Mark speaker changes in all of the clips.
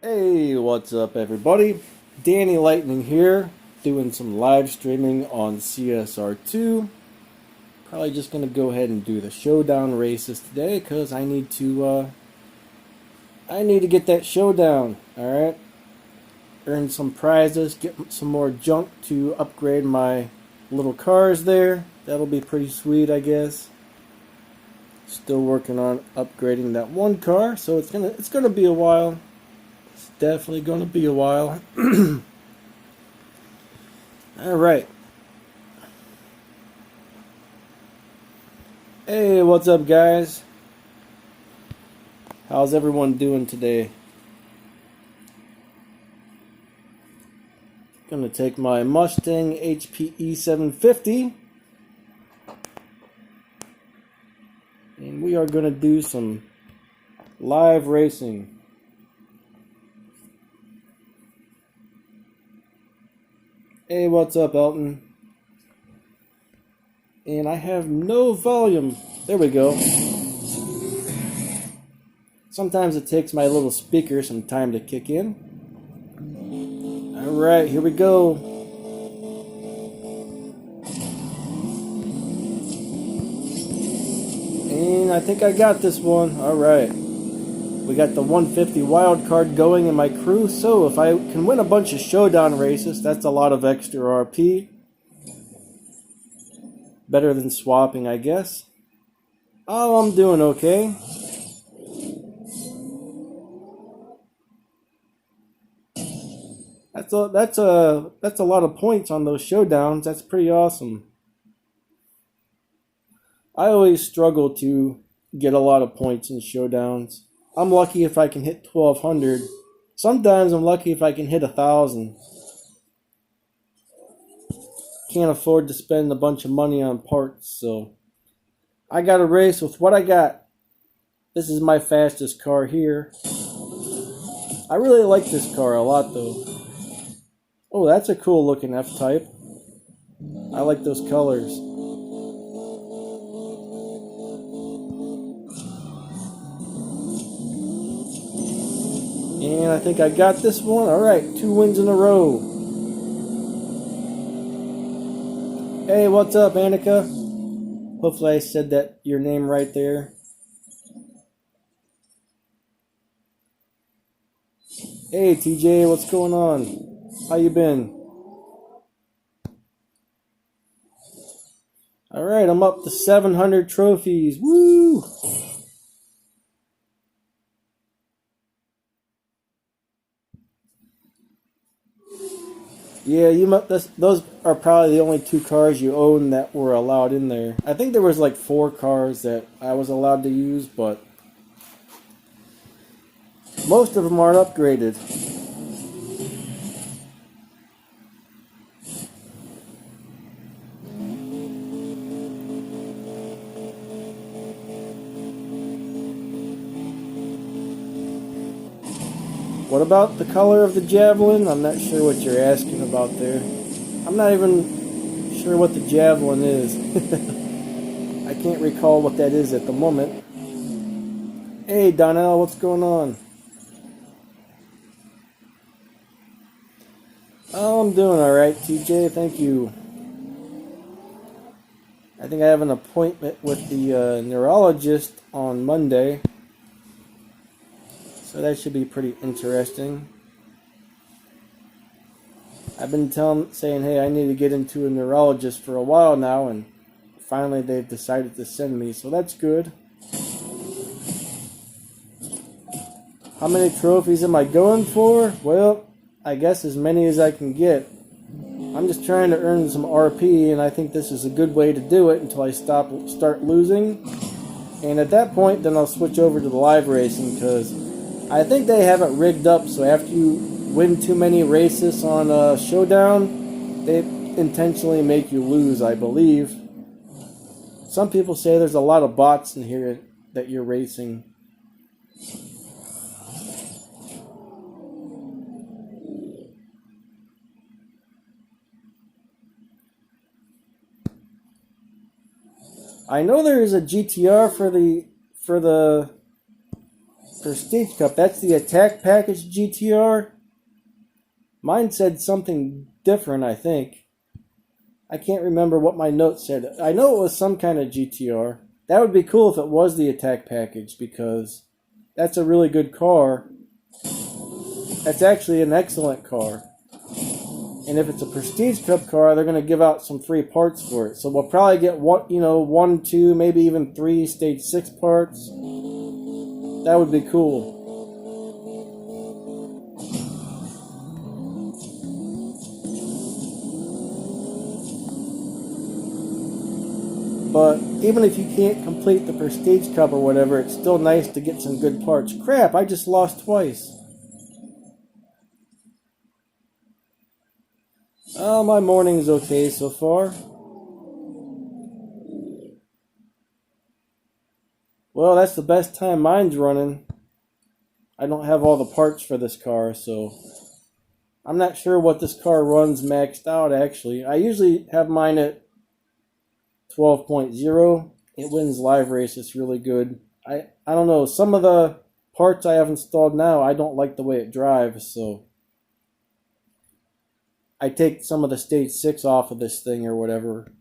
Speaker 1: Hey, what's up, everybody? Danny Lightning here, doing some live streaming on CSR2. Probably just gonna go ahead and do the showdown races today, cause I need to get that showdown. All right, earn some prizes, get some more junk to upgrade my little cars there. That'll be pretty sweet, I guess. Still working on upgrading that one car, so it's gonna be a while. Definitely going to be a while. All right. Hey, what's up, guys? How's everyone doing today? Going to take my Mustang HPE 750. And we are going to do some live racing. Hey, what's up, Elton? And I have no volume. There we go. Sometimes it takes my little speaker some time to kick in. Alright, here we go. And I think I got this one. Alright. We got the 150 wild card going in my crew, so if I can win a bunch of showdown races, that's a lot of extra RP. Better than swapping, I guess. Oh, I'm doing okay. That's a lot of points on those showdowns. That's pretty awesome. I always struggle to get a lot of points in showdowns. I'm lucky if I can hit 1200. Sometimes I'm lucky if I can hit 1000. Can't afford to spend a bunch of money on parts, so I got to race with what I got. This is my fastest car here. I really like this car a lot, though. Oh, that's a cool looking F-Type. I like those colors. And I think I got this one. Alright, 2 wins in a row. Hey, what's up, Annika? Hopefully I said that your name right there. Hey, TJ, what's going on? How you been? Alright, I'm up to 700 trophies. Woo! Yeah, those are probably the only 2 cars you own that were allowed in there. I think there was like 4 cars that I was allowed to use, but most of them aren't upgraded. What about the color of the Javelin? I'm not sure what you're asking about there. I'm not even sure what the Javelin is. I can't recall what that is at the moment. Hey, Donnell, what's going on? Oh, I'm doing alright, TJ, thank you. I think I have an appointment with the neurologist on Monday. So that should be pretty interesting. I've been saying, hey, I need to get into a neurologist for a while now, and finally they've decided to send me, so that's good. How many trophies am I going for? Well, I guess as many as I can get. I'm just trying to earn some RP, and I think this is a good way to do it until I start losing. And at that point, then I'll switch over to the live racing, because I think they have it rigged up, so after you win too many races on Showdown, they intentionally make you lose, I believe. Some people say there's a lot of bots in here that you're racing. I know there is a GTR for the Prestige Cup. That's the attack package GTR. Mine said something different, I think. I can't remember what my notes said. I know it was some kind of GTR. That would be cool if it was the attack package, because that's a really good car. That's actually an excellent car. And if it's a Prestige Cup car, they're going to give out some free parts for it. So we'll probably get one, two, maybe even 3 Stage 6 parts. That would be cool. But even if you can't complete the Prestige Cup or whatever, it's still nice to get some good parts. Crap, I just lost twice. Oh, my morning's okay so far. Well, that's the best time mine's running. I don't have all the parts for this car, so I'm not sure what this car runs maxed out, actually. I usually have mine at 12.0. It wins live races really good. I don't know, some of the parts I have installed now, I don't like the way it drives, so I take some of the Stage 6 off of this thing or whatever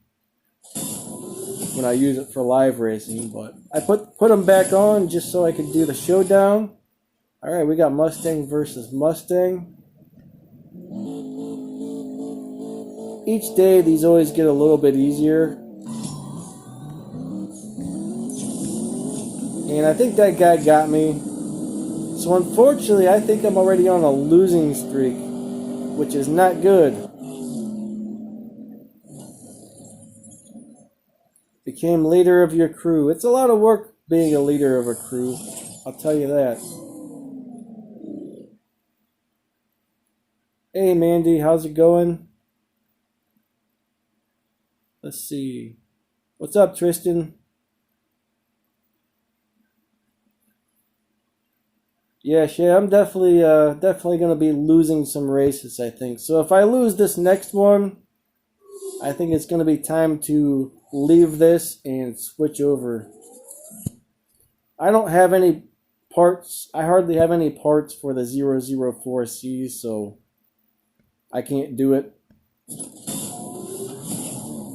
Speaker 1: when I use it for live racing, but I put them back on just so I could do the showdown. Alright, we got Mustang versus Mustang. Each day these always get a little bit easier. And I think that guy got me. So unfortunately, I think I'm already on a losing streak, which is not good. Became leader of your crew. It's a lot of work being a leader of a crew, I'll tell you that. Hey Mandy, how's it going? Let's see. What's up, Tristan? Yeah, Shay, I'm definitely gonna be losing some races, I think. So if I lose this next one, I think it's gonna be time to leave this and switch over. I don't have any parts. I hardly have any parts for the 004C, so I can't do it.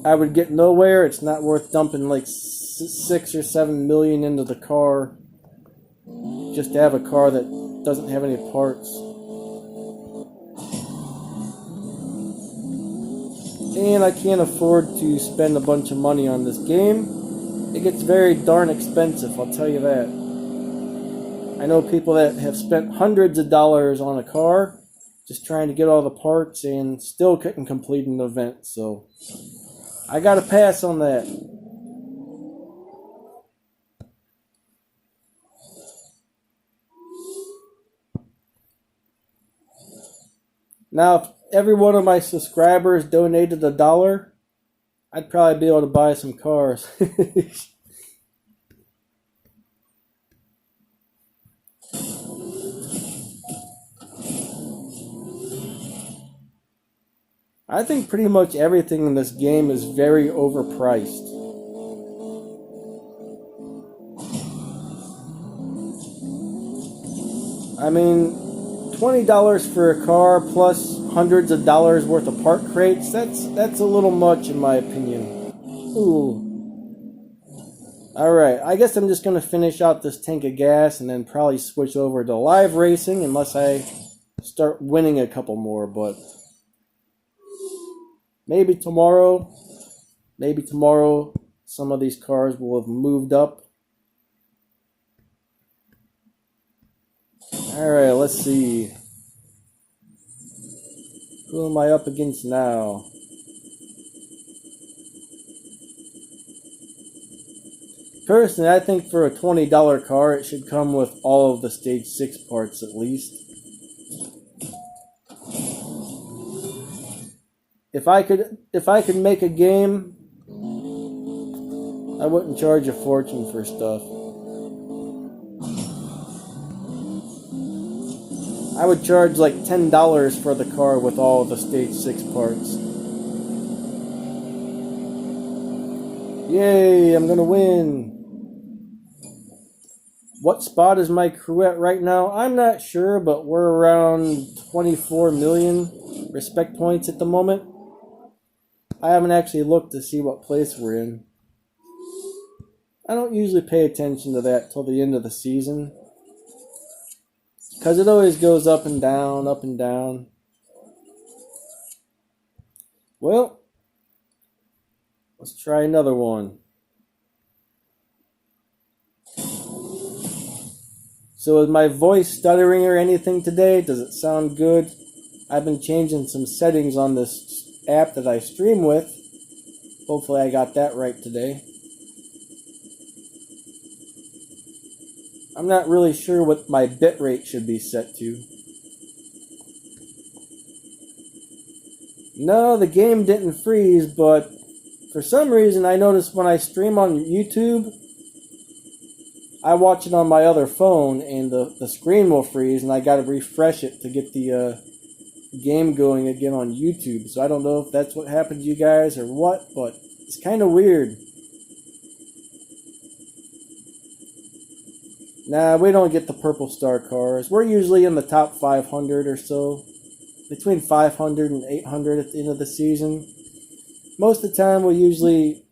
Speaker 1: I would get nowhere. It's not worth dumping like 6 or 7 million into the car just to have a car that doesn't have any parts. And I can't afford to spend a bunch of money on this game. It gets very darn expensive, I'll tell you that. I know people that have spent hundreds of dollars on a car just trying to get all the parts and still couldn't complete an event, so I gotta pass on that. Now, if every one of my subscribers donated $1, I'd probably be able to buy some cars. I think pretty much everything in this game is very overpriced. I mean, $20 for a car plus hundreds of dollars worth of part crates, that's a little much in my opinion. Ooh. Alright, I guess I'm just going to finish out this tank of gas and then probably switch over to live racing unless I start winning a couple more, but maybe tomorrow some of these cars will have moved up. Alright, let's see. Who am I up against now? Personally, I think for a $20 car, it should come with all of the Stage 6 parts at least. If I could make a game, I wouldn't charge a fortune for stuff. I would charge like $10 for the car with all of the Stage 6 parts. Yay, I'm gonna win. What spot is my crew at right now? I'm not sure, but we're around 24 million respect points at the moment. I haven't actually looked to see what place we're in. I don't usually pay attention to that till the end of the season, because it always goes up and down, up and down. Well, let's try another one. So is my voice stuttering or anything today? Does it sound good? I've been changing some settings on this app that I stream with. Hopefully I got that right today. I'm not really sure what my bitrate should be set to. No, the game didn't freeze, but for some reason I noticed when I stream on YouTube, I watch it on my other phone and the screen will freeze and I gotta refresh it to get the game going again on YouTube. So I don't know if that's what happened to you guys or what, but it's kind of weird. Nah, we don't get the purple star cars. We're usually in the top 500 or so. Between 500 and 800 at the end of the season. Most of the time we'll usually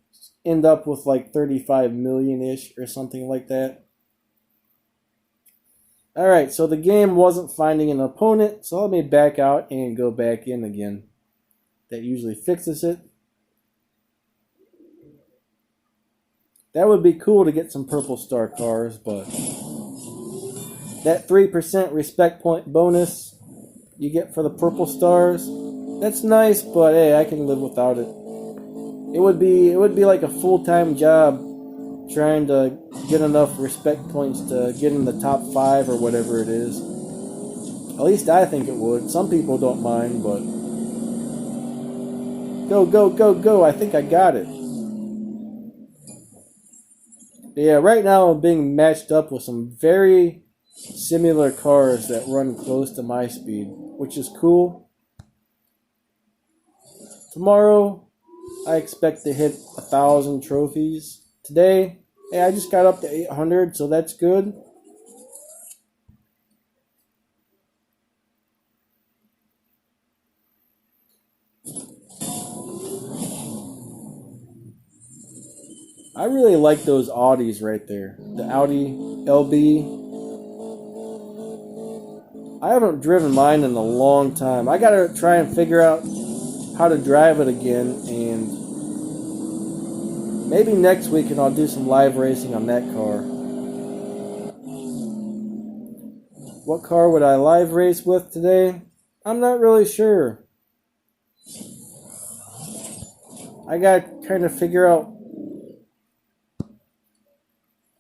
Speaker 1: end up with like 35 million-ish or something like that. Alright, so the game wasn't finding an opponent, so let me back out and go back in again. That usually fixes it. That would be cool to get some purple star cars, but that 3% respect point bonus you get for the purple stars, that's nice, but hey, I can live without it. It would be like a full-time job trying to get enough respect points to get in the top 5 or whatever it is. At least I think it would. Some people don't mind, but go, go, go, go. I think I got it. Yeah, right now I'm being matched up with some very similar cars that run close to my speed, which is cool. Tomorrow, I expect to hit 1,000 trophies. Today, hey, I just got up to 800, so that's good. I really like those Audis right there. The Audi LB. I haven't driven mine in a long time. I gotta try and figure out how to drive it again, and maybe next week and I'll do some live racing on that car. What car would I live race with today? I'm not really sure. I gotta kind of figure out.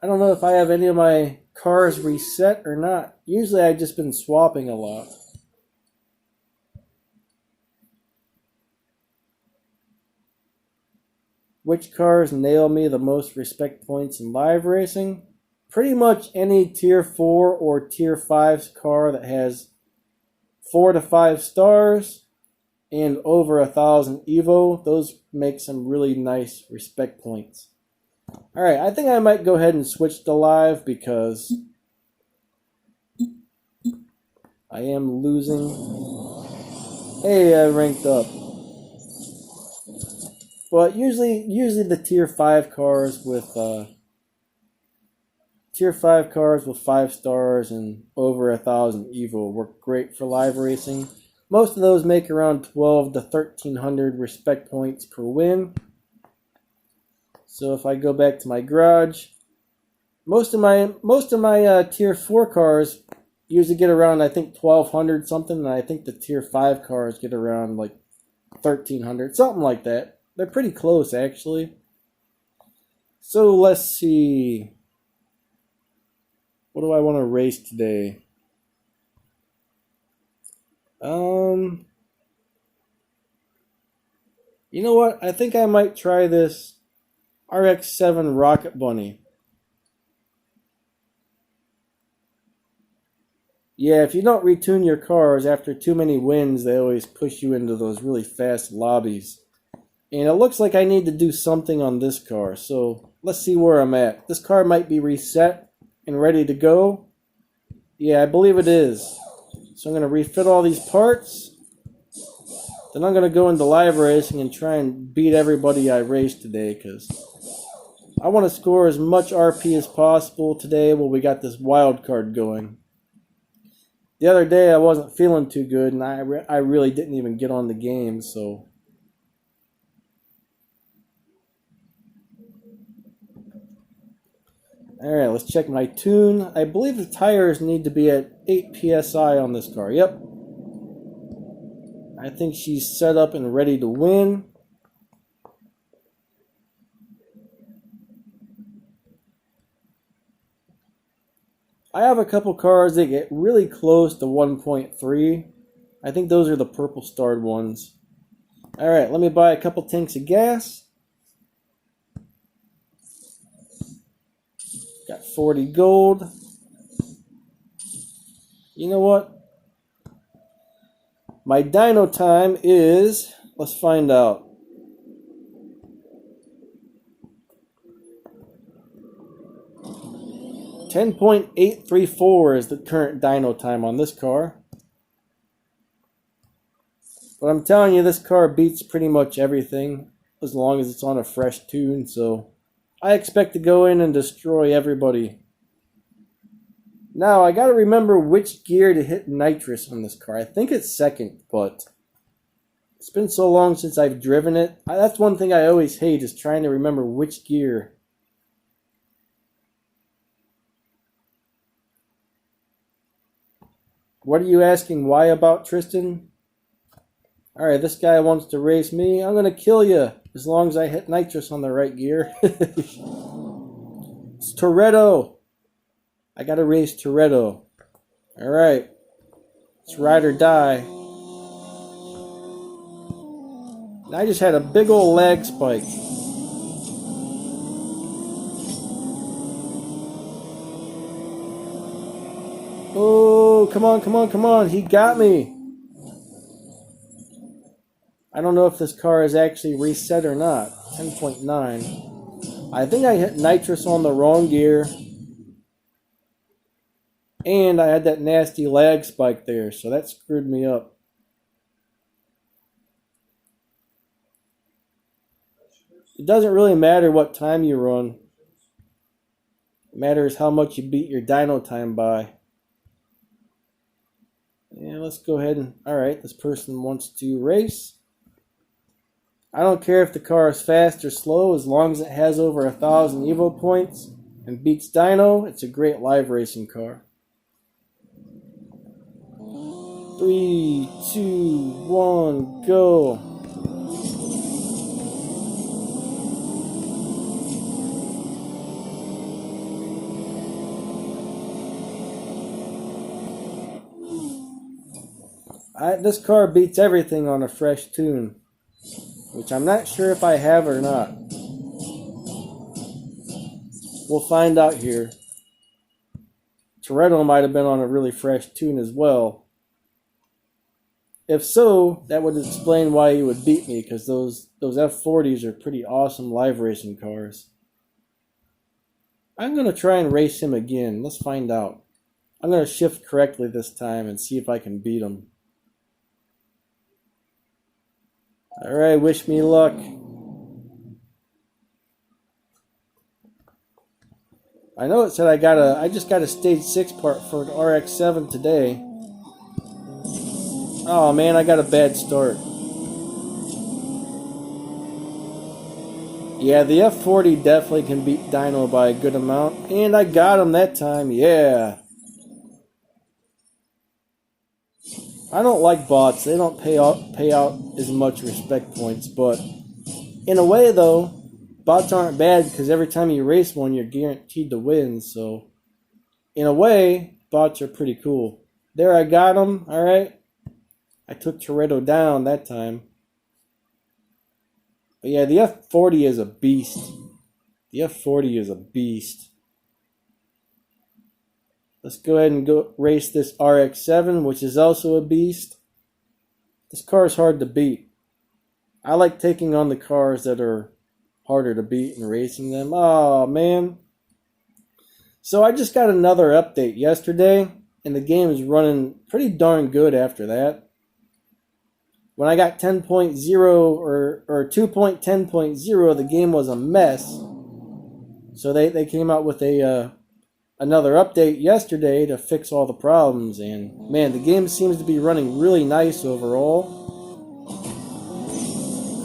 Speaker 1: I don't know if I have any of my cars reset or not. Usually I've just been swapping a lot. Which cars nail me the most respect points in live racing? Pretty much any tier 4 or tier 5 car that has 4 to 5 stars and over 1,000 Evo. Those make some really nice respect points. Alright, I think I might go ahead and switch to live because I am losing. Hey, I ranked up. But usually the tier 5 cars with 5 stars and over 1,000 Evo work great for live racing. Most of those make around 12 to 1,300 respect points per win. So if I go back to my garage, most of my tier 4 cars usually get around, I think, 1,200 something, and I think the tier 5 cars get around like 1,300, something like that. They're pretty close, actually. So let's see. What do I want to race today? You know what? I think I might try this RX-7 Rocket Bunny. Yeah, if you don't retune your cars after too many wins, they always push you into those really fast lobbies. And it looks like I need to do something on this car, so let's see where I'm at. This car might be reset. and ready to go? Yeah, I believe it is. So I'm going to refit all these parts. Then I'm going to go into live racing and try and beat everybody I raced today, because I want to score as much RP as possible today while we got this wild card going. The other day I wasn't feeling too good, and I really didn't even get on the game, so... Alright, let's check my tune. I believe the tires need to be at 8 PSI on this car. Yep. I think she's set up and ready to win. I have a couple cars that get really close to 1.3. I think those are the purple starred ones. Alright, let me buy a couple tanks of gas. Got 40 gold. You know what? My dyno time is... Let's find out. .834 is the current dyno time on this car. But I'm telling you, this car beats pretty much everything as long as it's on a fresh tune, so I expect to go in and destroy everybody. Now, I gotta remember which gear to hit nitrous on this car. I think it's second, but it's been so long since I've driven it. That's one thing I always hate, is trying to remember which gear. What are you asking why about, Tristan? Alright, this guy wants to race me. I'm gonna kill you as long as I hit nitrous on the right gear. It's Toretto. I gotta race Toretto. Alright. It's ride or die. And I just had a big old lag spike. Oh, come on, come on, come on. He got me. I don't know if this car is actually reset or not. 10.9. I think I hit nitrous on the wrong gear. And I had that nasty lag spike there, so that screwed me up. It doesn't really matter what time you run. It matters how much you beat your dyno time by. Yeah, let's go ahead and... Alright, this person wants to race. I don't care if the car is fast or slow, as long as it has over 1,000 Evo points and beats dyno, it's a great live racing car. 3, 2, 1, go. This car beats everything on a fresh tune, which I'm not sure if I have or not. We'll find out here. Toretto might have been on a really fresh tune as well. If so, that would explain why he would beat me, because those F40s are pretty awesome live racing cars. I'm going to try and race him again. Let's find out. I'm going to shift correctly this time and see if I can beat him. Alright, wish me luck. I know it said I just got a stage 6 part for an RX-7 today. Oh man, I got a bad start. Yeah, the F40 definitely can beat dyno by a good amount. And I got him that time, yeah. I don't like bots. They don't pay out as much respect points. But in a way, though, bots aren't bad because every time you race one, you're guaranteed to win. So in a way, bots are pretty cool. There, I got him. All right. I took Toretto down that time. But yeah, the F40 is a beast. The F40 is a beast. Let's go ahead and go race this RX-7, which is also a beast. This car is hard to beat. I like taking on the cars that are harder to beat and racing them. Oh, man. So I just got another update yesterday, and the game is running pretty darn good after that. When I got 10.0 or 2.10.0, the game was a mess. So they came out with another update yesterday to fix all the problems, and man, the game seems to be running really nice overall.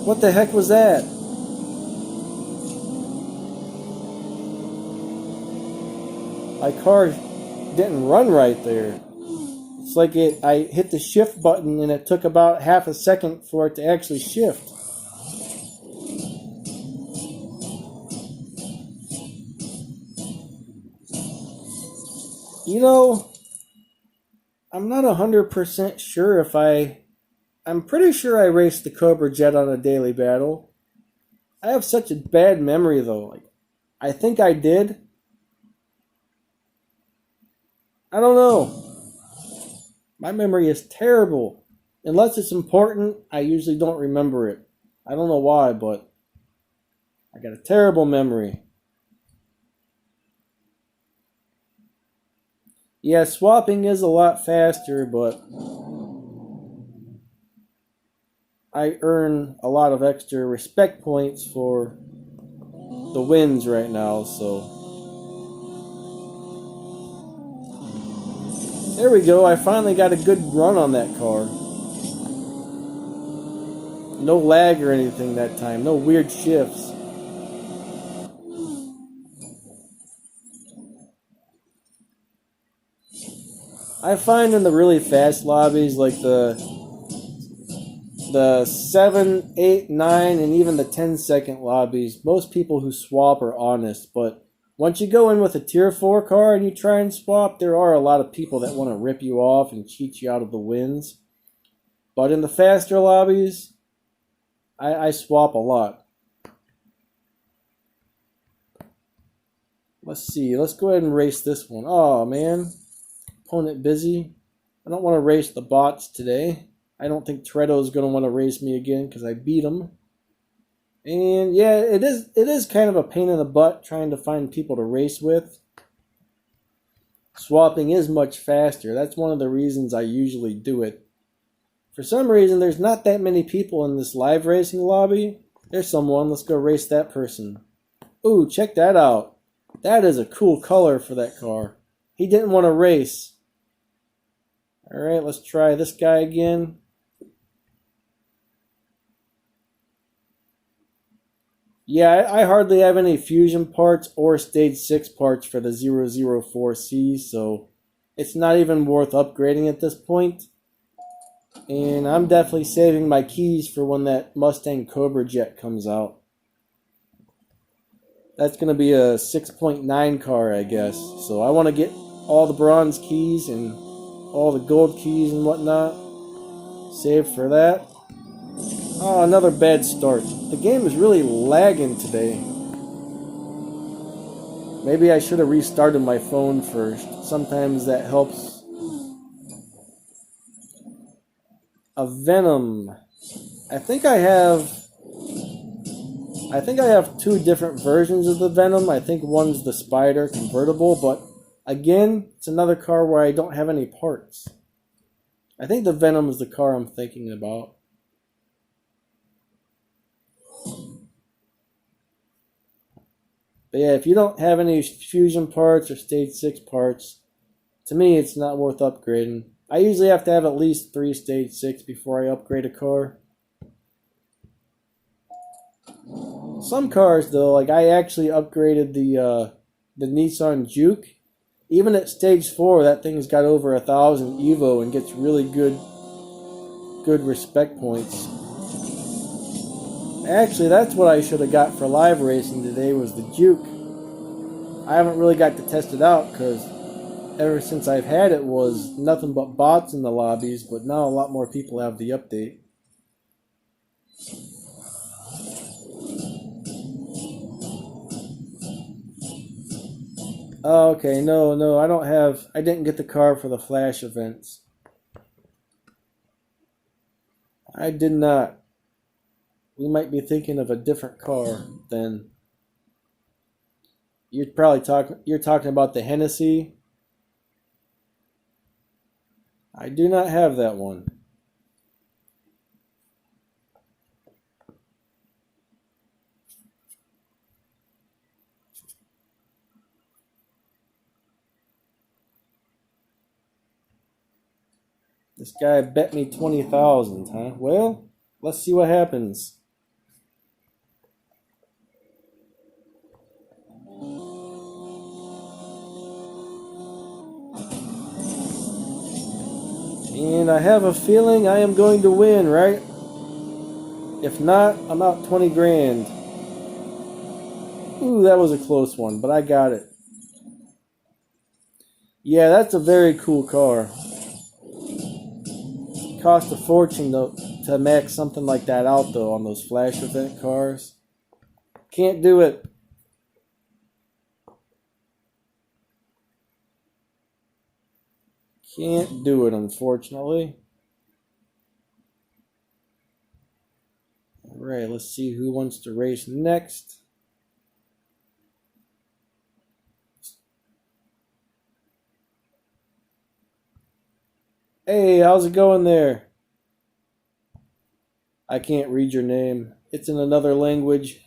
Speaker 1: What the heck was that? My car didn't run right there. It's like I hit the shift button and it took about half a second for it to actually shift. You know, I'm not 100% sure if I'm pretty sure I raced the Cobra Jet on a daily battle. I have such a bad memory though. Like, I think I did. I don't know. My memory is terrible. Unless it's important, I usually don't remember it. I don't know why, but I got a terrible memory. Yeah, swapping is a lot faster, but I earn a lot of extra respect points for the wins right now, so. There we go, I finally got a good run on that car. No lag or anything that time, no weird shifts. I find in the really fast lobbies, like the 7, 8, 9, and even the 10-second lobbies, most people who swap are honest, but once you go in with a tier 4 car and you try and swap, there are a lot of people that want to rip you off and cheat you out of the wins. But in the faster lobbies, I swap a lot. Let's see, let's go ahead and race this one. Oh man, opponent busy. I don't want to race the bots today. I don't think Toretto is going to want to race me again because I beat him. And yeah, it is kind of a pain in the butt trying to find people to race with. Swapping is much faster. That's one of the reasons I usually do it. For some reason, there's not that many people in this live racing lobby. There's someone. Let's go race that person. Ooh, check that out. That is a cool color for that car. He didn't want to race. Alright, let's try this guy again. Yeah, I hardly have any fusion parts or stage 6 parts for the 004C, so it's not even worth upgrading at this point. And I'm definitely saving my keys for when that Mustang Cobra Jet comes out. That's going to be a 6.9 car, I guess. So I want to get all the bronze keys and all the gold keys and whatnot. Save for that. Oh, another bad start. The game is really lagging today. Maybe I should have restarted my phone first. Sometimes that helps. A Venom. I think I have 2 different versions of the Venom. I think one's the Spider convertible, but again, it's another car where I don't have any parts. I think the Venom is the car I'm thinking about. But yeah, if you don't have any fusion parts or stage 6 parts, to me it's not worth upgrading. I usually have to have at least 3 stage 6 before I upgrade a car. Some cars though, like I actually upgraded the Nissan Juke. Even at stage 4, that thing's got over 1,000 Evo and gets really good respect points. Actually, that's what I should have got for live racing today, was the Juke. I haven't really got to test it out because ever since I've had it was nothing but bots in the lobbies, but now a lot more people have the update. Oh, okay, no, I didn't get the car for the Flash events. I did not. We might be thinking of a different car then. You're talking about the Hennessy. I do not have that one. This guy bet me 20,000, huh? Well, let's see what happens. And I have a feeling I am going to win, right? If not, I'm out 20 grand. Ooh, that was a close one, but I got it. Yeah, that's a very cool car. It cost a fortune to max something like that out, though, on those flash event cars. Can't do it. Can't do it, unfortunately. Alright, let's see who wants to race next. Hey, how's it going there? I can't read your name. It's in another language.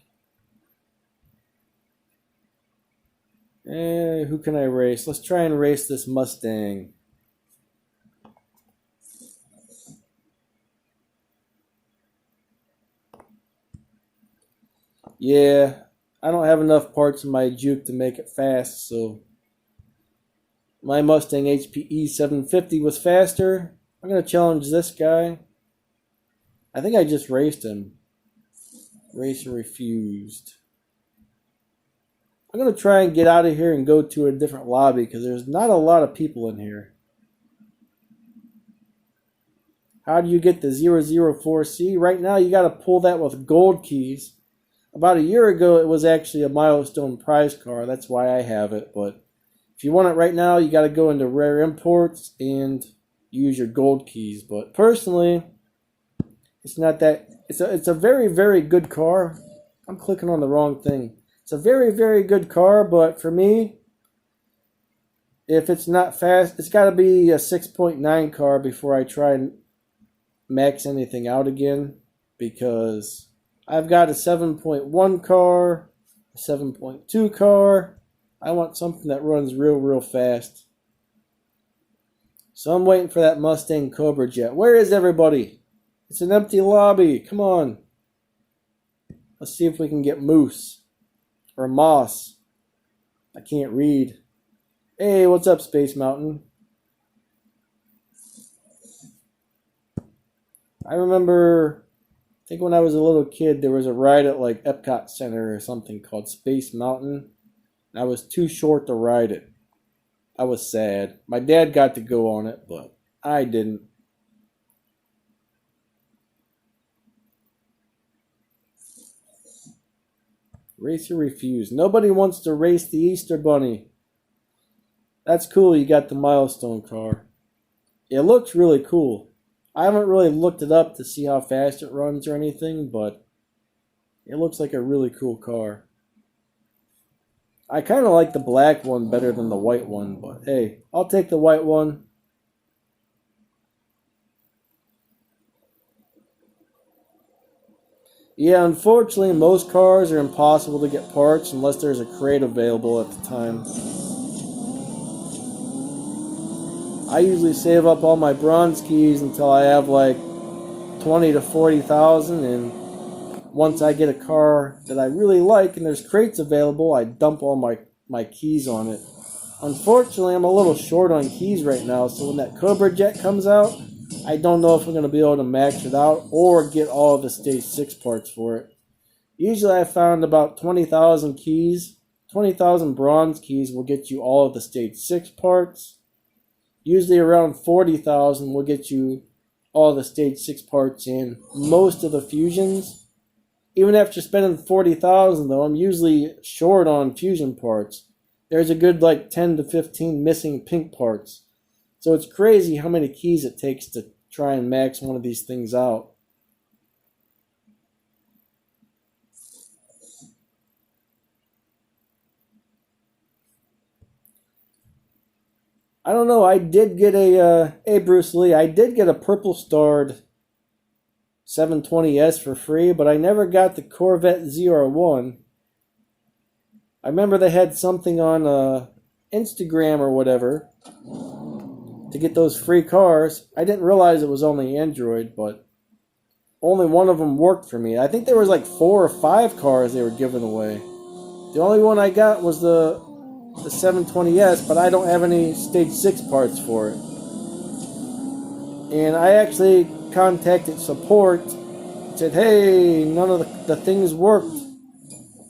Speaker 1: Who can I race? Let's try and race this Mustang. Yeah, I don't have enough parts in my Juke to make it fast, so my Mustang HPE 750 was faster. I'm going to challenge this guy. I think I just raced him. Racer refused. I'm going to try and get out of here and go to a different lobby because there's not a lot of people in here. How do you get the 004C? Right now you got to pull that with gold keys. About a year ago it was actually a milestone prize car. That's why I have it. But if you want it right now you got to go into rare imports and use your gold keys. But personally, it's not that. It's a very, very good car. I'm clicking on the wrong thing. It's a very, very good car, but for me, if it's not fast, it's got to be a 6.9 car before I try and max anything out again, because I've got a 7.1 car, a 7.2 car. I want something that runs real, real fast. So I'm waiting for that Mustang Cobra Jet. Where is everybody? It's an empty lobby. Come on. Let's see if we can get Moose or Moss. I can't read. Hey, what's up, Space Mountain? I remember, I think when I was a little kid, there was a ride at like Epcot Center or something called Space Mountain. And I was too short to ride it. I was sad. My dad got to go on it, but I didn't. Racer refused. Nobody wants to race the Easter Bunny. That's cool, you got the milestone car. It looks really cool. I haven't really looked it up to see how fast it runs or anything, but it looks like a really cool car. I kind of like the black one better than the white one, but hey, I'll take the white one. Yeah, unfortunately, most cars are impossible to get parts unless there's a crate available at the time. I usually save up all my bronze keys until I have like 20 to 40,000, and once I get a car that I really like and there's crates available, I dump all my keys on it. Unfortunately, I'm a little short on keys right now, so when that Cobra Jet comes out, I don't know if I'm going to be able to max it out or get all of the Stage 6 parts for it. Usually I found about 20,000 keys. 20,000 bronze keys will get you all of the Stage 6 parts. Usually around 40,000 will get you all the Stage 6 parts in most of the fusions. Even after spending 40,000 though, I'm usually short on fusion parts. There's a good like 10 to 15 missing pink parts. So it's crazy how many keys it takes to try and max one of these things out. I don't know. I did get hey Bruce Lee, I did get a purple starred 720S for free, but I never got the Corvette ZR1. I remember they had something on Instagram or whatever to get those free cars. I didn't realize it was only Android, but only one of them worked for me. I think there was like 4 or 5 cars they were giving away. The only one I got was the 720S, but I don't have any Stage 6 parts for it. And I actually contacted support and said, hey, none of the things worked.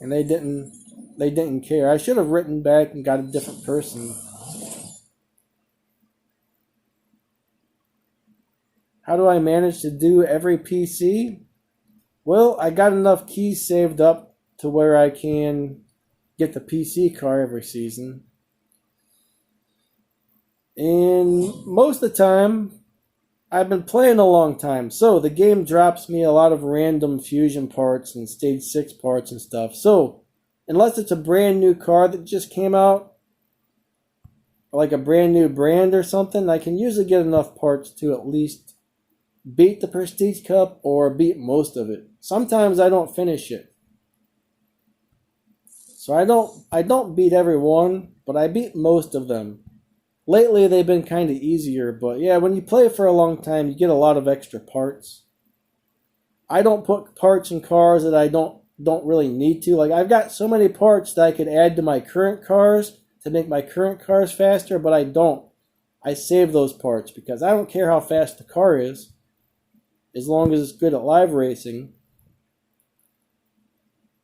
Speaker 1: And they didn't care. I should have written back and got a different person. How do I manage to do every PC? Well, I got enough keys saved up to where I can get the PC car every season. And most of the time, I've been playing a long time, so the game drops me a lot of random fusion parts and Stage 6 parts and stuff. So, unless it's a brand new car that just came out, like a brand new brand or something, I can usually get enough parts to at least beat the Prestige Cup or beat most of it. Sometimes I don't finish it. So I don't beat every one, but I beat most of them. Lately they've been kind of easier, but yeah, when you play for a long time, you get a lot of extra parts. I don't put parts in cars that I don't really need to. Like, I've got so many parts that I could add to my current cars to make my current cars faster, but I don't. I save those parts because I don't care how fast the car is, as long as it's good at live racing.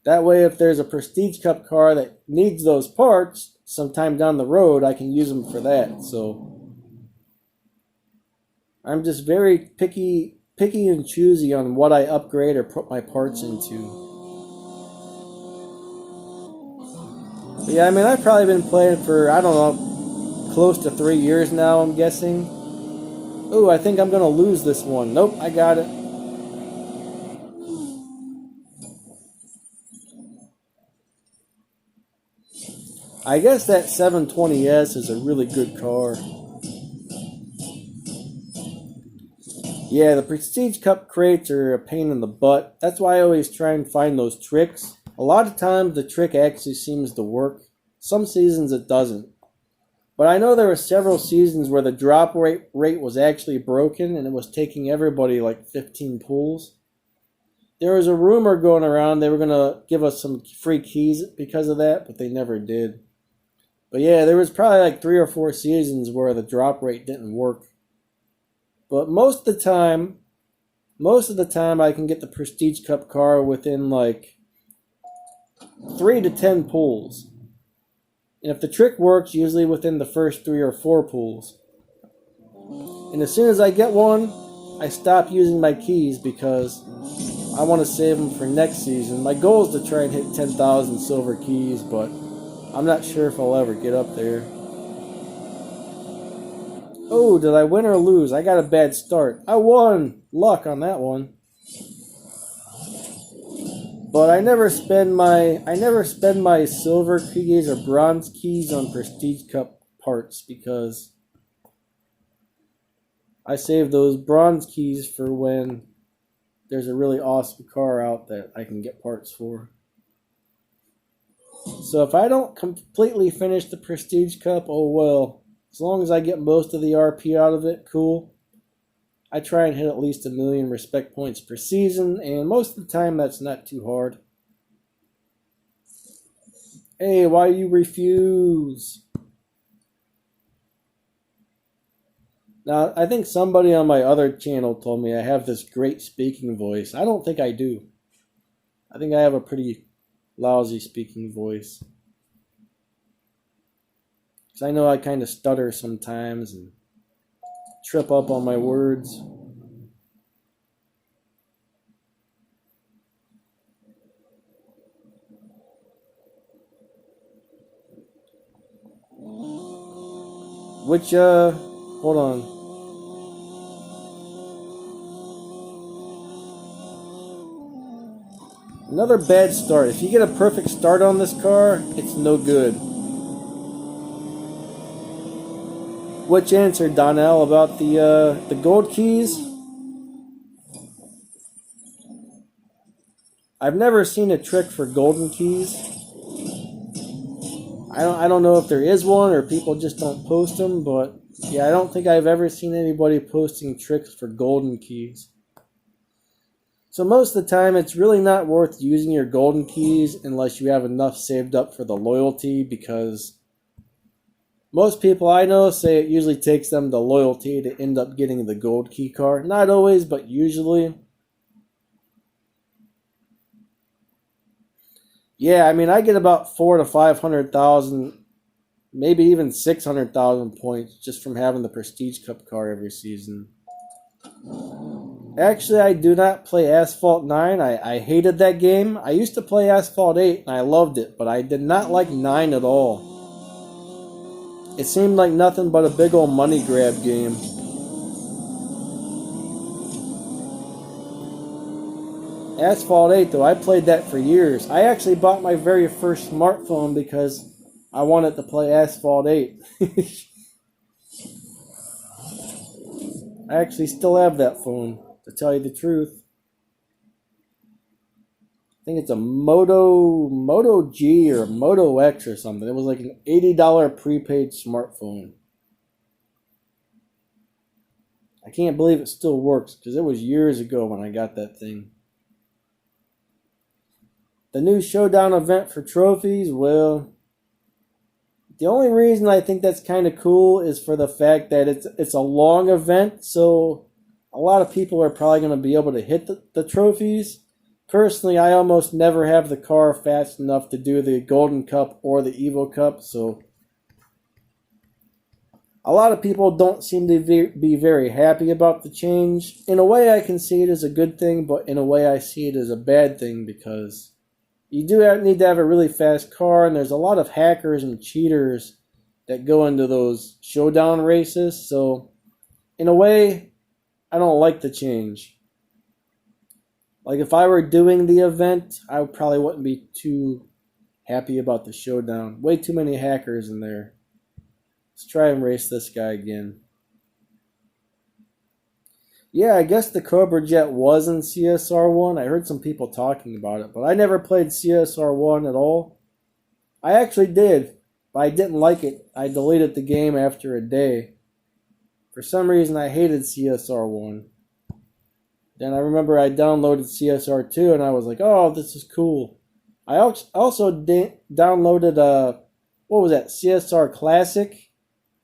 Speaker 1: That way, if there's a Prestige Cup car that needs those parts sometime down the road, I can use them for that. So I'm just very picky and choosy on what I upgrade or put my parts into. But yeah, I mean, I've probably been playing for, I don't know, close to 3 years now, I'm guessing. Ooh, I think I'm going to lose this one. Nope, I got it. I guess that 720S is a really good car. Yeah, the Prestige Cup crates are a pain in the butt. That's why I always try and find those tricks. A lot of times the trick actually seems to work. Some seasons it doesn't. But I know there were several seasons where the drop rate was actually broken and it was taking everybody like 15 pulls. There was a rumor going around they were going to give us some free keys because of that, but they never did. But yeah, there was probably like 3 or 4 seasons where the drop rate didn't work. But most of the time I can get the Prestige Cup car within like 3 to 10 pulls. And if the trick works, usually within the first 3 or 4 pulls. And as soon as I get one, I stop using my keys because I want to save them for next season. My goal is to try and hit 10,000 silver keys, but I'm not sure if I'll ever get up there. Oh, did I win or lose? I got a bad start. I won! Luck on that one. But I never spend my silver keys or bronze keys on Prestige Cup parts because I save those bronze keys for when there's a really awesome car out that I can get parts for. So if I don't completely finish the Prestige Cup, oh well. As long as I get most of the RP out of it, cool. I try and hit at least 1 million respect points per season, and most of the time that's not too hard. Hey, why do you refuse? Now, I think somebody on my other channel told me I have this great speaking voice. I don't think I do. I think I have a pretty lousy speaking voice. Because I know I kind of stutter sometimes and trip up on my words. Which, hold on. Another bad start. If you get a perfect start on this car, it's no good. Which answer, Donnell, about the gold keys? I've never seen a trick for golden keys. I don't know if there is one or people just don't post them, but yeah, I don't think I've ever seen anybody posting tricks for golden keys. So most of the time, it's really not worth using your golden keys unless you have enough saved up for the loyalty, because most people I know say it usually takes them the loyalty to end up getting the gold key card. Not always, but usually. Yeah, I mean, I get about 400,000 to 500,000, maybe even 600,000 points just from having the Prestige Cup car every season. Actually, I do not play Asphalt 9. I hated that game. I used to play Asphalt 8 and I loved it, but I did not like 9 at all. It seemed like nothing but a big old money grab game. Asphalt 8, though, I played that for years. I actually bought my very first smartphone because I wanted to play Asphalt 8. I actually still have that phone, to tell you the truth. I think it's a Moto G or Moto X or something. It was like an $80 prepaid smartphone. I can't believe it still works because it was years ago when I got that thing. The new Showdown event for trophies, well, the only reason I think that's kind of cool is for the fact that it's a long event, so a lot of people are probably going to be able to hit the trophies. Personally, I almost never have the car fast enough to do the Golden Cup or the Evo Cup, so a lot of people don't seem to be very happy about the change. In a way, I can see it as a good thing, but in a way, I see it as a bad thing because you do need to have a really fast car, and there's a lot of hackers and cheaters that go into those showdown races. So, in a way, I don't like the change. Like, if I were doing the event, I probably wouldn't be too happy about the showdown. Way too many hackers in there. Let's try and race this guy again. Yeah, I guess the Cobra Jet was in CSR 1. I heard some people talking about it, but I never played CSR 1 at all. I actually did, but I didn't like it. I deleted the game after a day. For some reason, I hated CSR 1. Then I remember I downloaded CSR 2, and I was like, oh, this is cool. I also downloaded, what was that, CSR Classic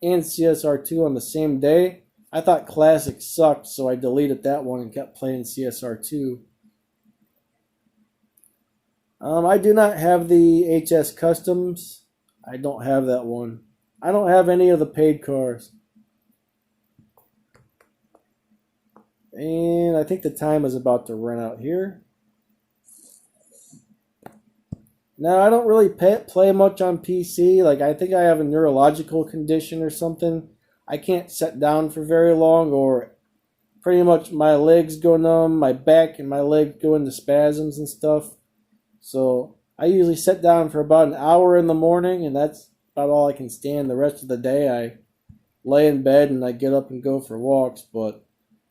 Speaker 1: and CSR 2 on the same day. I thought Classic sucked, so I deleted that one and kept playing CSR2. I do not have the HS Customs. I don't have that one. I don't have any of the paid cars. And I think the time is about to run out here. Now, I don't really play much on PC. Like, I think I have a neurological condition or something. I can't sit down for very long, or pretty much my legs go numb, my back and my legs go into spasms and stuff. So I usually sit down for about an hour in the morning, and that's about all I can stand. The rest of the day I lay in bed and I get up and go for walks. But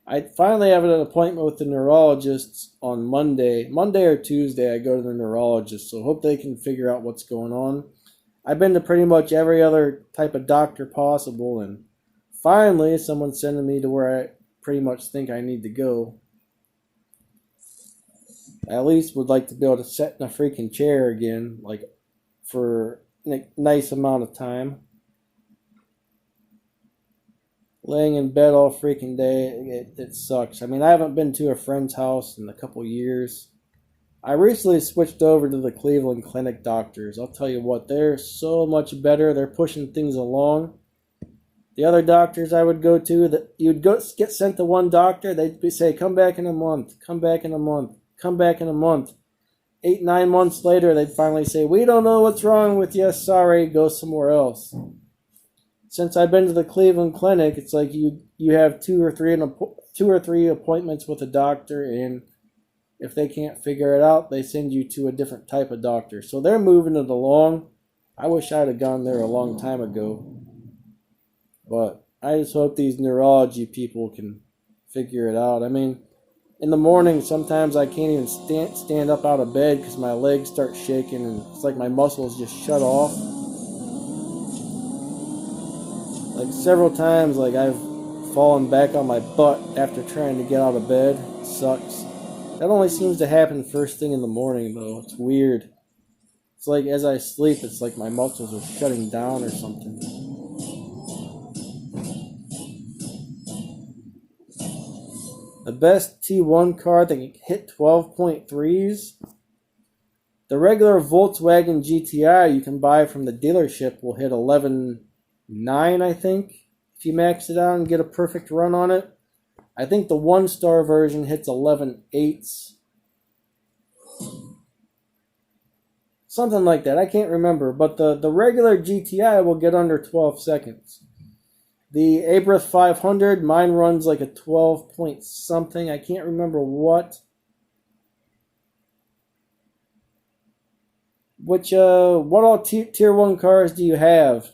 Speaker 1: I finally have an appointment with the neurologist on Monday or Tuesday. I go to the neurologist, so hope they can figure out what's going on. I've been to pretty much every other type of doctor possible, and finally, someone's sending me to where I pretty much think I need to go. I at least would like to be able to sit in a freaking chair again, like, for a nice amount of time. Laying in bed all freaking day, it sucks. I mean, I haven't been to a friend's house in a couple years. I recently switched over to the Cleveland Clinic doctors. I'll tell you what, they're so much better. They're pushing things along. The other doctors I would go to, you'd get sent to one doctor, they'd say, come back in a month, come back in a month, come back in a month. 8, 9 months later, they'd finally say, we don't know what's wrong with you, sorry, go somewhere else. Since I've been to the Cleveland Clinic, it's like you have 2 or 3 appointments with a doctor, and if they can't figure it out, they send you to a different type of doctor. So they're moving it along. I wish I'd have gone there a long time ago. But I just hope these neurology people can figure it out. I mean, in the morning, sometimes I can't even stand up out of bed because my legs start shaking and it's like my muscles just shut off. Like several times, like I've fallen back on my butt after trying to get out of bed. It sucks. That only seems to happen first thing in the morning, though. It's weird. It's like as I sleep, it's like my muscles are shutting down or something. The best T1 car that can hit 12.3s. The regular Volkswagen GTI you can buy from the dealership will hit 11.9, I think, if you max it out and get a perfect run on it. I think the 1-star version hits 11.8s. Something like that. I can't remember. But the regular GTI will get under 12 seconds. The Abreth 500, mine runs like a 12 point something. I can't remember what. What all tier 1 cars do you have?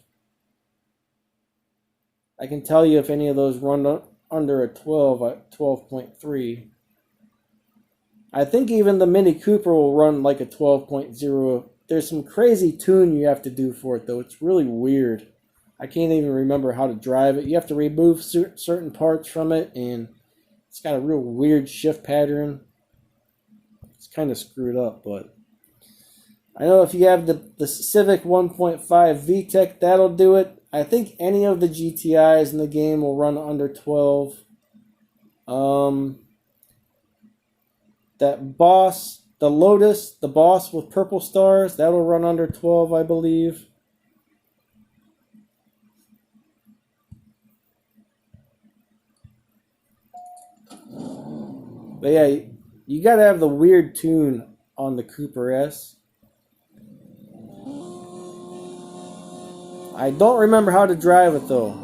Speaker 1: I can tell you if any of those run under a 12.3. I think even the Mini Cooper will run like a 12.0. There's some crazy tune you have to do for it, though. It's really weird. I can't even remember how to drive it. You have to remove certain parts from it, and it's got a real weird shift pattern. It's kind of screwed up, but I know if you have the Civic 1.5 VTEC, that'll do it. I think any of the GTIs in the game will run under 12. That Boss, the Lotus, the Boss with purple stars, that'll run under 12, I believe. But yeah, you gotta have the weird tune on the Cooper S. I don't remember how to drive it though.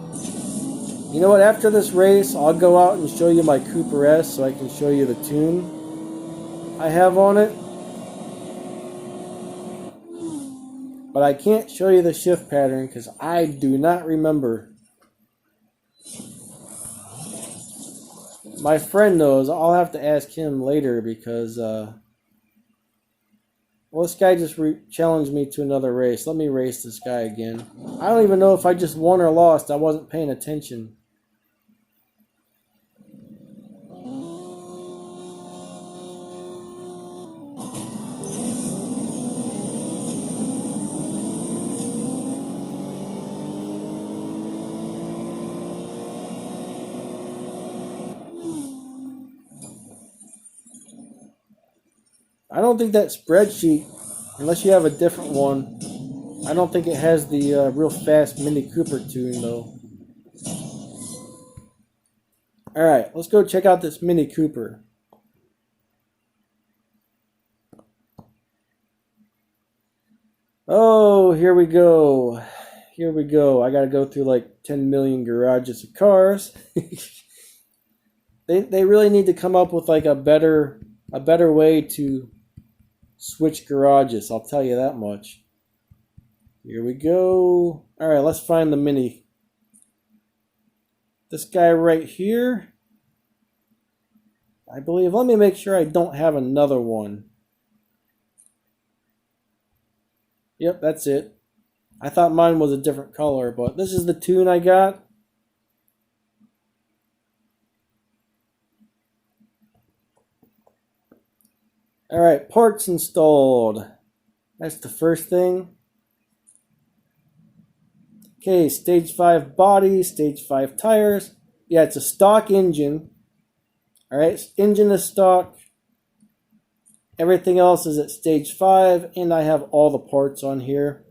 Speaker 1: You know what, after this race, I'll go out and show you my Cooper S so I can show you the tune I have on it. But I can't show you the shift pattern because I do not remember. My friend knows. I'll have to ask him later because, well, this guy just challenged me to another race. Let me race this guy again. I don't even know if I just won or lost. I wasn't paying attention. I don't think that spreadsheet, unless you have a different one, I don't think it has the real fast Mini Cooper tune though. Alright, let's go check out this Mini Cooper. Oh, here we go. Here we go. I gotta go through like 10 million garages of cars. They really need to come up with like a better way to switch garages, I'll tell you that much. Here we go. Alright, let's find the Mini. This guy right here, I believe. Let me make sure I don't have another one. Yep, that's it. I thought mine was a different color, but this is the tune I got. Alright, parts installed. That's the first thing. Okay, stage 5 body, stage 5 tires. Yeah, it's a stock engine. Alright, engine is stock. Everything else is at stage 5, and I have all the parts on here.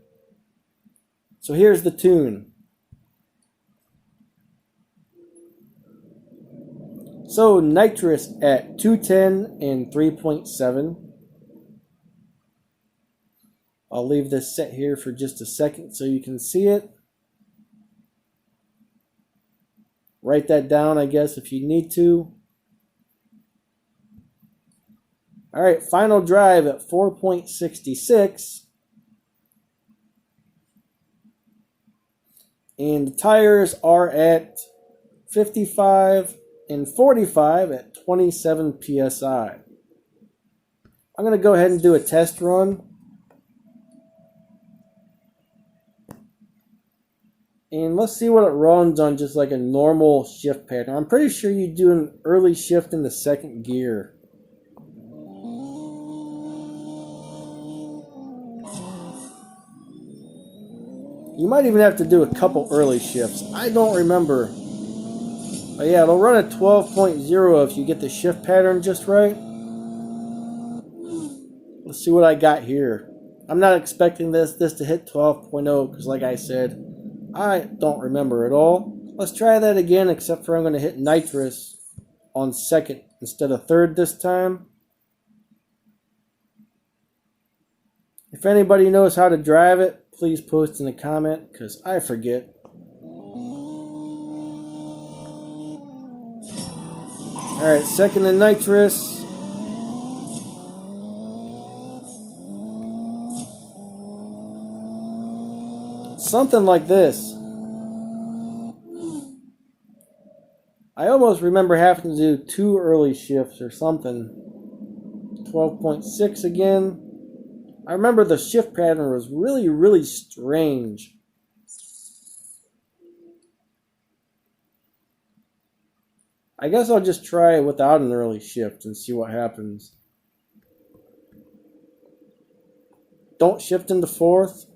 Speaker 1: So here's the tune. So nitrous at 210 and 3.7. I'll leave this set here for just a second so you can see it. Write that down, I guess, if you need to. Alright, final drive at 4.66. And the tires are at 55 and 45 at 27 psi. I'm going to go ahead and do a test run. And let's see what it runs on just like a normal shift pattern. I'm pretty sure you do an early shift in the second gear. You might even have to do a couple early shifts. I don't remember. But yeah, it'll run at 12.0 if you get the shift pattern just right. Let's see what I got here. I'm not expecting this to hit 12.0 because like I said, I don't remember at all. Let's try that again, except for I'm going to hit nitrous on second instead of third this time. If anybody knows how to drive it, please post in the comment because I forget. Alright, second and nitrous. Something like this. I almost remember having to do 2 early shifts or something. 12.6 again. I remember the shift pattern was really, really strange. I guess I'll just try it without an early shift and see what happens. Don't shift into fourth.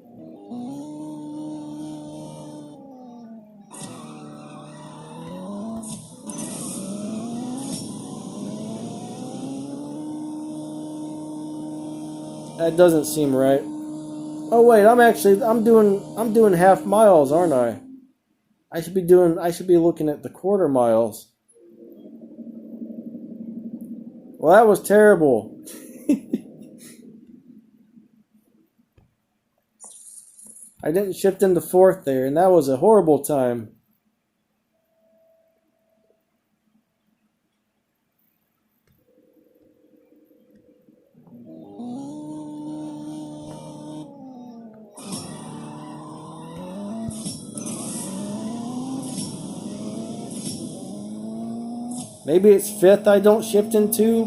Speaker 1: That doesn't seem right. Oh wait, I'm doing half miles, aren't I? I should be looking at the quarter miles. Well, that was terrible. I didn't shift into fourth there, and that was a horrible time. Maybe it's fifth I don't shift into,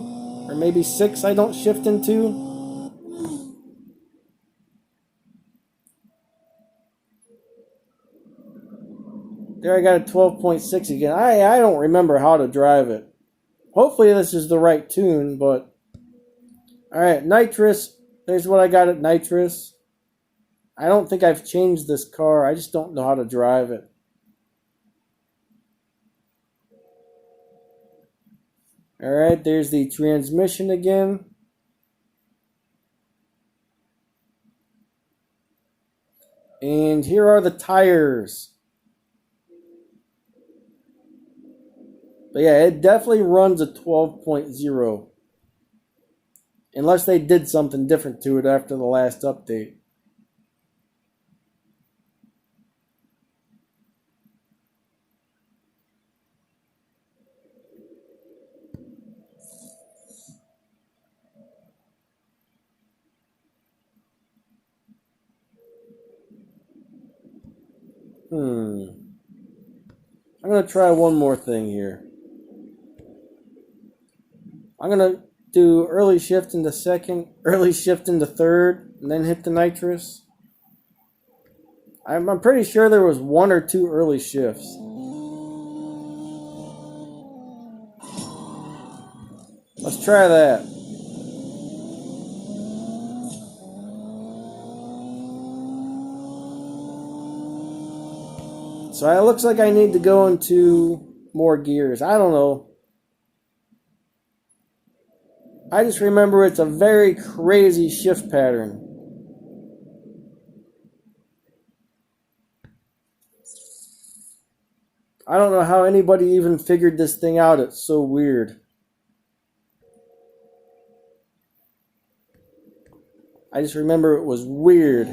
Speaker 1: or maybe sixth I don't shift into. There I got a 12.6 again. I don't remember how to drive it. Hopefully this is the right tune, but... Alright, nitrous. There's what I got at nitrous. I don't think I've changed this car. I just don't know how to drive it. Alright, there's the transmission again. And here are the tires. But yeah, it definitely runs a 12.0. Unless they did something different to it after the last update. I'm going to try one more thing here. I'm going to do early shift into second, early shift into third, and then hit the nitrous. I'm pretty sure there was 1 or 2 early shifts. Let's try that. So it looks like I need to go into more gears. I don't know. I just remember it's a very crazy shift pattern. I don't know how anybody even figured this thing out. It's so weird. I just remember it was weird.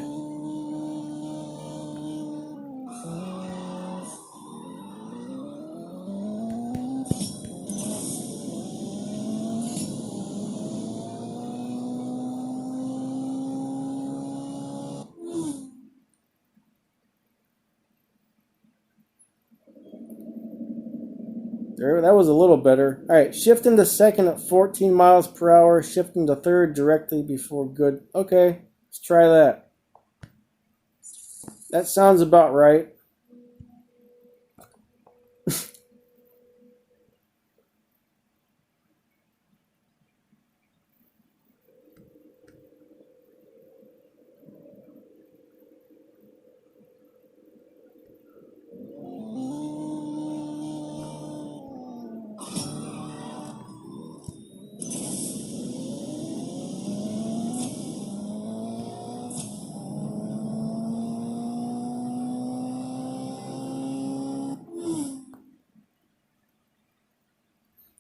Speaker 1: There, that was a little better. All right, shifting to second at 14 miles per hour. Shifting to third directly before good. Okay, let's try that. That sounds about right.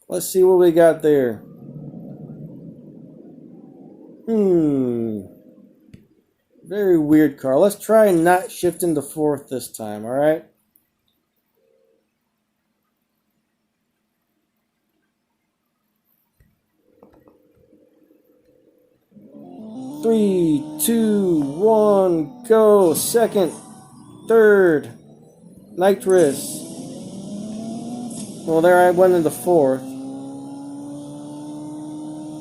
Speaker 1: Let's see what we got there. Very weird car. Let's try not shifting to fourth this time, alright? Three, two, one, go. Second, third, nitrous. Well, there I went into fourth.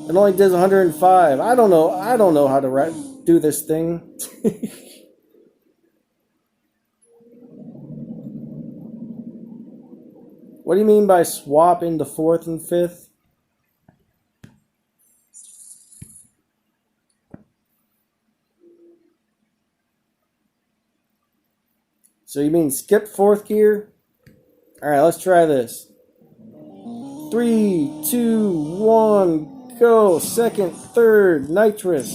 Speaker 1: It only does 105. I don't know how to do this thing. What do you mean by swap into fourth and fifth? So you mean skip fourth gear? Alright, let's try this. 3, 2, 1, go. Second, third, nitrous.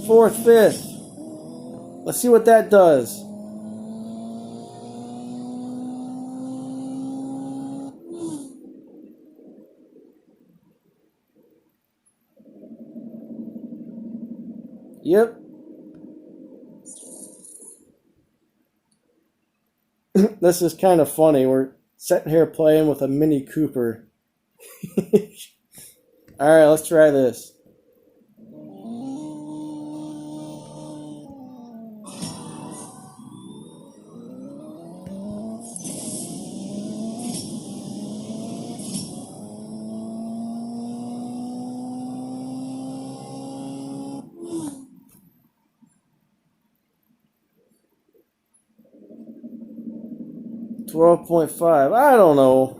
Speaker 1: Fourth, fifth. Let's see what that does. Yep. This is kind of funny. We're sitting here playing with a Mini Cooper. Alright, let's try this. $12.5. I don't know.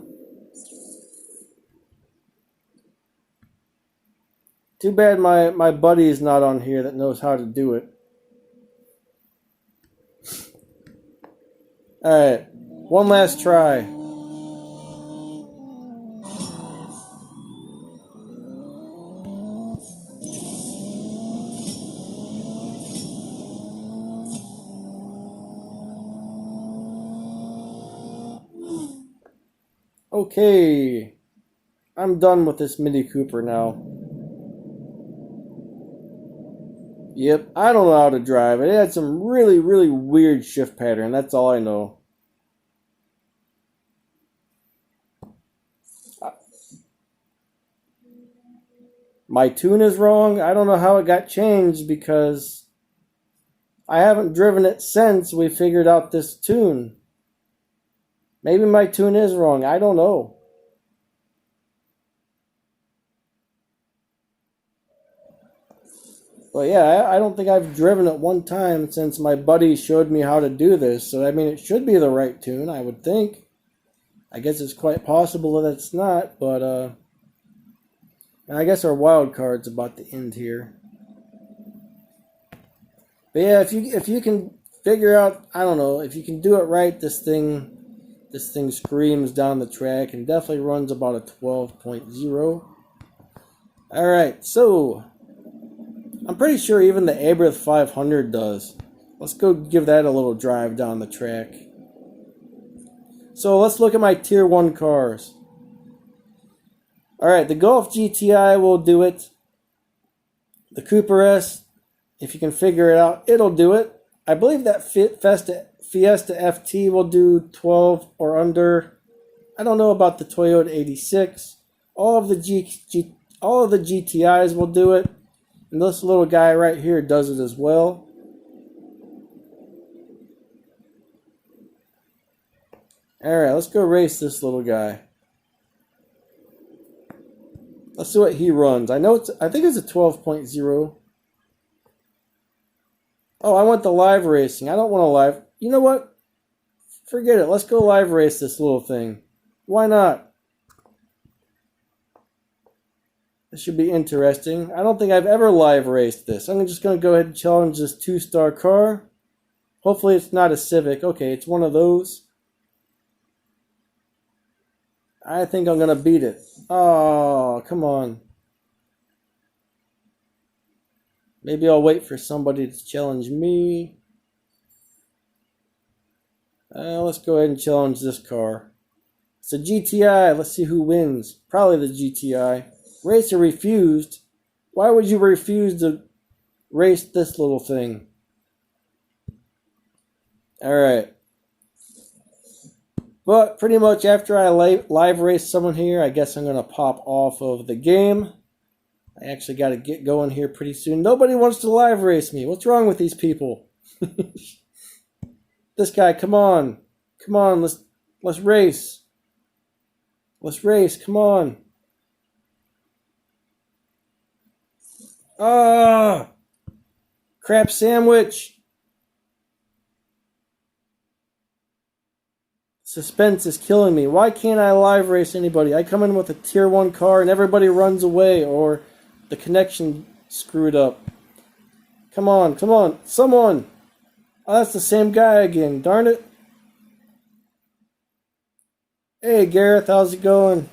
Speaker 1: Too bad my buddy is not on here that knows how to do it. Alright. One last try. Okay, I'm done with this Mini Cooper now. Yep, I don't know how to drive. It had some really, really weird shift pattern. That's all I know. My tune is wrong. I don't know how it got changed because I haven't driven it since we figured out this tune. Maybe my tune is wrong. I don't know. But yeah, I don't think I've driven it one time since my buddy showed me how to do this. So, I mean, it should be the right tune, I would think. I guess it's quite possible that it's not, but I guess our wild card's about to end here. But yeah, if you can figure out, I don't know, if you can do it right, this thing screams down the track and definitely runs about a 12.0. Alright, so I'm pretty sure even the Abreth 500 does. Let's go give that a little drive down the track. So let's look at my tier 1 cars. Alright, the Golf GTI will do it. The Cooper S, if you can figure it out, it'll do it. I believe that Fiesta FT will do 12 or under. I don't know about the Toyota 86. All of the GTIs will do it. And this little guy right here does it as well. Alright, let's go race this little guy. Let's see what he runs. I think it's a 12.0. Oh, I want the live racing. I don't want a live. You know what? Forget it. Let's go live race this little thing. Why not? This should be interesting. I don't think I've ever live raced this. I'm just going to go ahead and challenge this 2-star car. Hopefully it's not a Civic. Okay, it's one of those. I think I'm going to beat it. Oh, come on. Maybe I'll wait for somebody to challenge me. Let's go ahead and challenge this car. It's a GTI. Let's see who wins. Probably the GTI. Racer refused. Why would you refuse to race this little thing? Alright. But pretty much after I live race someone here, I guess I'm going to pop off of the game. I actually got to get going here pretty soon. Nobody wants to live race me. What's wrong with these people? This guy, come on. Come on, let's race. Let's race, come on. Ah! Crap sandwich. Suspense is killing me. Why can't I live race anybody? I come in with a tier 1 car and everybody runs away, or the connection screwed up. Come on, come on, someone! Oh, that's the same guy again, darn it. Hey Gareth, how's it going?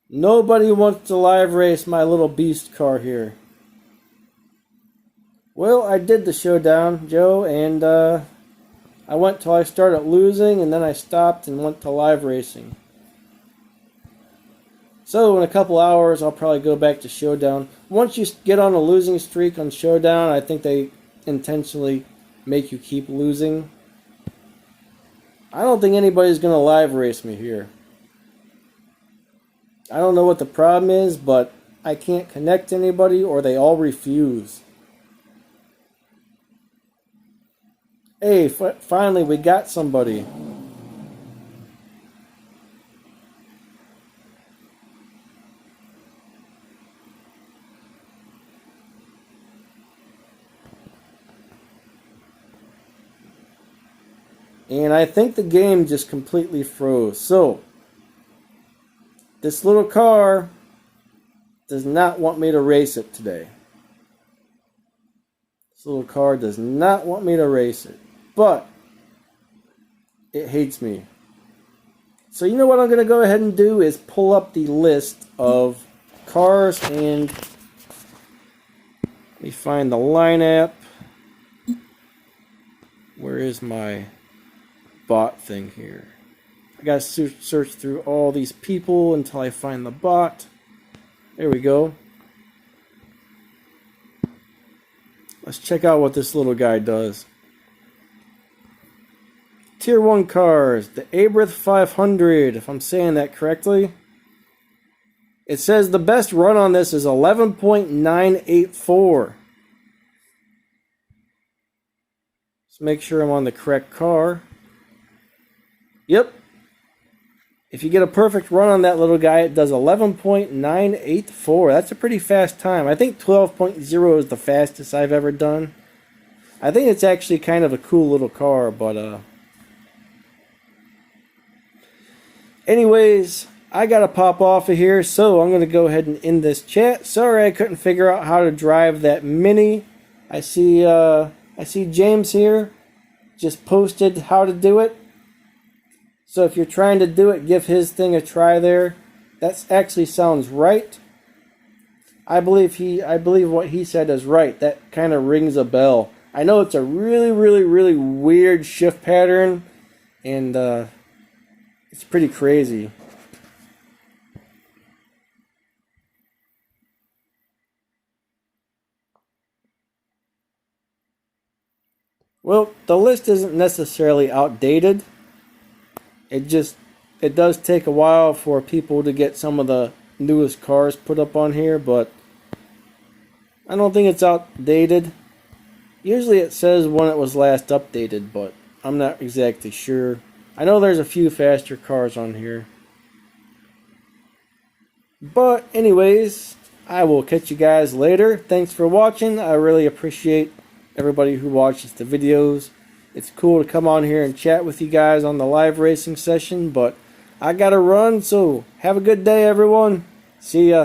Speaker 1: Nobody wants to live race my little beast car here. Well, I did the showdown, Joe, and I went till I started losing, and then I stopped and went to live racing. So in a couple hours, I'll probably go back to Showdown. Once you get on a losing streak on Showdown, I think they intentionally make you keep losing. I don't think anybody's going to live race me here. I don't know what the problem is, but I can't connect to anybody or they all refuse. Hey, finally we got somebody. And I think the game just completely froze. So, this little car does not want me to race it today. This little car does not want me to race it. But, it hates me. So you know what I'm going to go ahead and do is pull up the list of cars and let me find the line app. Where is my bot thing here? I gotta search through all these people until I find the bot. There we go. Let's check out what this little guy does. Tier 1 cars, the Abrith 500, if I'm saying that correctly. It says the best run on this is 11.984. Let's make sure I'm on the correct car. Yep. If you get a perfect run on that little guy, it does 11.984. That's a pretty fast time. I think 12.0 is the fastest I've ever done. I think it's actually kind of a cool little car, but anyways, I gotta pop off of here, so I'm gonna go ahead and end this chat. Sorry I couldn't figure out how to drive that Mini. I see James here just posted how to do it. So if you're trying to do it, give his thing a try there. That actually sounds right. I believe what he said is right. That kind of rings a bell. I know it's a really, really, really weird shift pattern, and it's pretty crazy. Well, the list isn't necessarily outdated. It does take a while for people to get some of the newest cars put up on here, but I don't think it's outdated. Usually it says when it was last updated, but I'm not exactly sure. I know there's a few faster cars on here. But anyways, I will catch you guys later. Thanks for watching. I really appreciate everybody who watches the videos. It's cool to come on here and chat with you guys on the live racing session, but I gotta run, so have a good day, everyone. See ya.